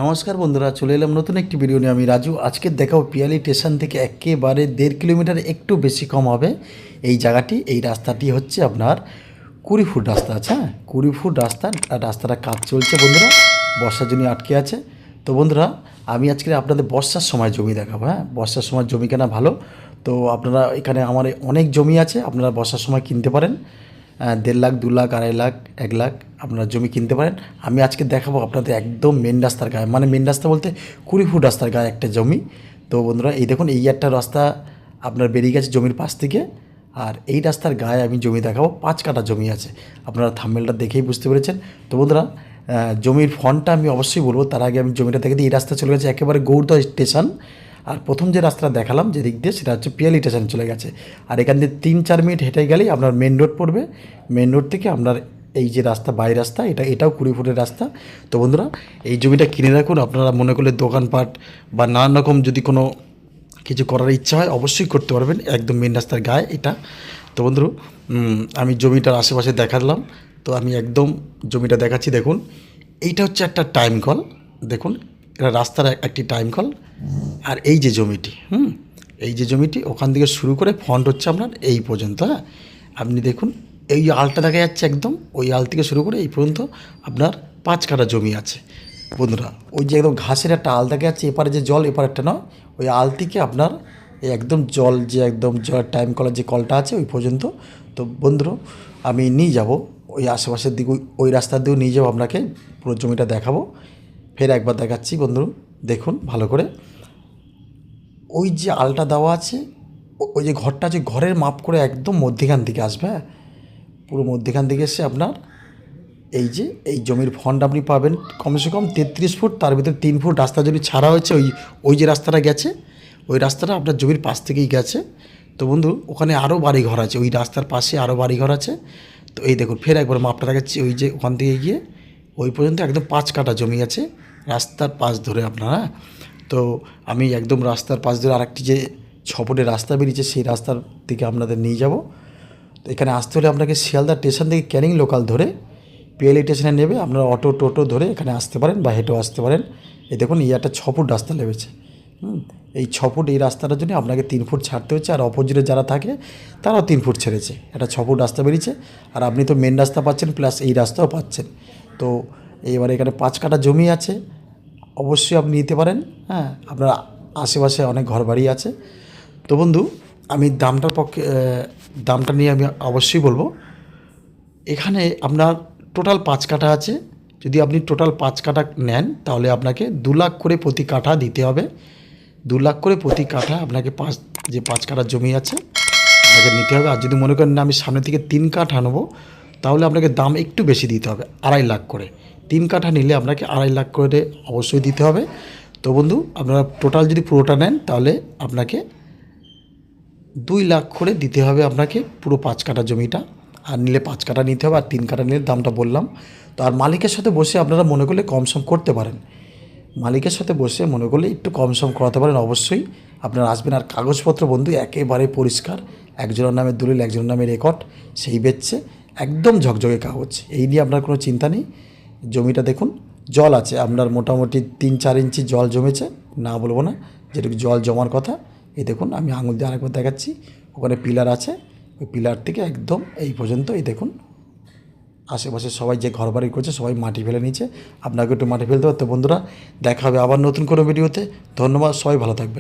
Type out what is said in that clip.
নমস্কার বন্ধুরা, চলে এলাম নতুন একটি ভিডিও নিয়ে। আমি রাজু। আজকে দেখাবো পিয়ালি স্টেশন থেকে একেবারে 1.5 কিলোমিটার একটু বেশি কম হবে এই জায়গাটি। এই রাস্তাটি হচ্ছে আপনার 20 ফুট রাস্তা আছে। হ্যাঁ, 20 ফুট রাস্তা। আর রাস্তাটা কাজ চলছে বন্ধুরা, বর্ষার জন্য আটকে আছে। তো বন্ধুরা, আমি আজকে আপনাদের বর্ষার সময় জমি দেখাবো। হ্যাঁ, বর্ষার সময় জমি কেনা ভালো। তো আপনারা এখানে আমার অনেক জমি আছে, আপনারা বর্ষার সময় কিনতে পারেন। 1.5 লাখ, 2 লাখ, 2.5 লাখ, 1 লাখ আপনারা জমি কিনতে পারেন। আমি আজকে দেখাবো আপনাদের একদম মেন রাস্তার গায়ে, মানে মেন রাস্তা বলতে 20 ফুট রাস্তার গায়ে একটা জমি। তো বন্ধুরা, এই দেখুন, এই একটা রাস্তা আপনার বেরিয়ে গেছে জমির পাশ থেকে। আর এই রাস্তার গায়ে আমি জমি দেখাবো, 5 কাঠা জমি আছে। আপনারা থাম্বনেলটা দেখেই বুঝতে পেরেছেন। তো বন্ধুরা, জমির ফন্টটা আমি অবশ্যই বলবো, তার আগে আমি জমিটা দেখে দিই। এই রাস্তা চলে গেছে একেবারে গৌড়দহ স্টেশন। আর প্রথম যে রাস্তাটা দেখালাম যে দিক দিয়ে, সেটা হচ্ছে পিয়ালি স্টেশন চলে গেছে। আর এখান দিয়ে 3-4 মিনিট হেঁটে গেলেই আপনার মেন রোড পড়বে। মেন রোড থেকে আপনার এই যে রাস্তা, বাই রাস্তা, এটাও 20 ফুটের রাস্তা। তো বন্ধুরা, এই জমিটা কিনে রাখুন। আপনারা মনে করলে দোকানপাট বা নানান রকম যদি কোনো কিছু করার ইচ্ছা হয় অবশ্যই করতে পারবেন, একদম মেন রাস্তার গায়ে এটা। তো বন্ধুরা, আমি জমিটার আশেপাশে দেখালাম। তো আমি একদম জমিটা দেখাচ্ছি। দেখুন, এইটা হচ্ছে একটা টাইম কল। দেখুন, এটা রাস্তার একটি টাইম কল। আর এই যে জমিটি, এই যে জমিটি, ওখান থেকে শুরু করে ফন্ট হচ্ছে আপনার এই পর্যন্ত। হ্যাঁ, আপনি দেখুন, এই আলটা দেখা যাচ্ছে একদম, ওই আল থেকে শুরু করে এই পর্যন্ত আপনার 5 কাঠা জমি আছে বন্ধুরা। ওই যে একদম ঘাসের একটা আল দেখা যাচ্ছে, এপারে যে জল, এপারে একটা নয়, ওই আল থেকে আপনার এই একদম জল, যে একদম জল টাইম কলের যে কলটা আছে ওই পর্যন্ত। তো বন্ধুরা, আমি নিয়ে যাব ওই আশেপাশের দিকে, ওই রাস্তার দিকেও নিয়ে যাবো আপনাকে, পুরো জমিটা দেখাবো। ফের একবার দেখাচ্ছি বন্ধু, দেখুন ভালো করে। ওই যে আলটা দেওয়া আছে, ওই যে ঘরটা আছে, ঘরের মাপ করে একদম মধ্যেখান থেকে আসবে। হ্যাঁ, পুরো মধ্যেখান থেকে এসে আপনার এই যে এই জমির ফন্ড আপনি পাবেন কমসে কম 33 ফুট। তার ভিতরে 3 ফুট রাস্তা যদি ছাড়া হয়েছে, ওই ওই যে রাস্তাটা গেছে, ওই রাস্তাটা আপনার জমির পাশ থেকেই গেছে। তো বন্ধু, ওখানে আরও বাড়িঘর আছে, ওই রাস্তার পাশে আরও বাড়িঘর আছে। তো এই দেখুন, ফের একবার মাপটা দেখাচ্ছি। ওই যে ওখান থেকে গিয়ে ওই পর্যন্ত একদম 5 কাঠা জমি আছে রাস্তার পাশ ধরে আপনারা। তো আমি একদম রাস্তার পাশ ধরে আরেকটি যে 6 ফুটের রাস্তা বেরিয়েছে, সেই রাস্তার দিকে আপনাদের নিয়ে যাব। তো এখানে আসতে হলে আপনাকে শিয়ালদা স্টেশন থেকে ক্যানিং লোকাল ধরে পিএলই স্টেশনে নেবে। আপনারা অটো টোটো ধরে এখানে আসতে পারেন বা হেঁটেও আসতে পারেন। এই দেখুন, এই একটা 6 ফুট রাস্তা লেগেছে। এই 6 ফুট এই রাস্তাটার জন্য আপনাকে 3 ফুট ছাড়তে হচ্ছে। আর অপোজিটে যারা থাকে তারাও 3 ফুট ছেড়েছে। একটা 6 ফুট রাস্তা বেরিয়েছে। আর আপনি তো মেন রাস্তা পাচ্ছেন, প্লাস এই রাস্তাও পাচ্ছেন। তো এবারে এখানে 5 কাঠা জমি আছে, অবশ্যই আপনি নিতে পারেন। হ্যাঁ, আপনার আশেপাশে অনেক ঘরবাড়ি আছে। তো বন্ধু, আমি দামটা নিয়ে আমি অবশ্যই বলবো। এখানে আপনার টোটাল 5 কাঠা আছে। যদি আপনি টোটাল 5 কাঠা নেন, তাহলে আপনাকে 2 লাখ করে প্রতি কাঠা দিতে হবে। 2 লাখ করে প্রতি কাঠা আপনাকে 5 কাঠা জমি আছে আপনাকে নিতে হবে। আর যদি মনে করেন না আমি সামনে থেকে 3 কাঠা নেবো, তাহলে আপনাকে দাম একটু বেশি দিতে হবে, 2.5 লাখ করে। 3 কাঠা নিলে আপনাকে 2.5 লাখ করে অবশ্যই দিতে হবে। তো বন্ধু, আপনারা টোটাল যদি পুরোটা নেন, তাহলে আপনাকে 2 লাখ করে দিতে হবে আপনাকে পুরো 5 কাঠা জমিটা। আর নিলে 5 কাঠা নিতে হবে, আর 3 কাঠা নিলে দামটা বললাম। তো আর মালিকের সাথে বসে আপনারা মনে করলে কম সম করতে পারেন। মালিকের সাথে বসে মনে করলে একটু কম সম করাতে পারেন অবশ্যই। আপনারা আসবেন। আর কাগজপত্র বন্ধু একেবারে পরিষ্কার, একজনের নামে দলিল, একজনের নামে রেকর্ড, সেই বেচছে, একদম ঝকঝকে কাগজ। এই নিয়ে আপনার কোনো চিন্তা নেই। জমিটা দেখুন, জল আছে আপনার মোটামুটি 3-4 ইঞ্চি জল জমেছে, না বলবো না, যেটুকু জল জমার কথা। এই দেখুন, আমি আঙুল দিয়ে আরেকবার দেখাচ্ছি। ওখানে পিলার আছে, ওই পিলার থেকে একদম এই পর্যন্ত। এই দেখুন, আশেপাশে সবাই যে ঘরবাড়ি করছে সবাই মাটি ফেলে নিচ্ছে, আপনাকে একটু মাটি ফেলতে হবে। তো বন্ধুরা, দেখা হবে আবার নতুন কোনো ভিডিওতে। ধন্যবাদ, সবাই ভালো থাকবেন।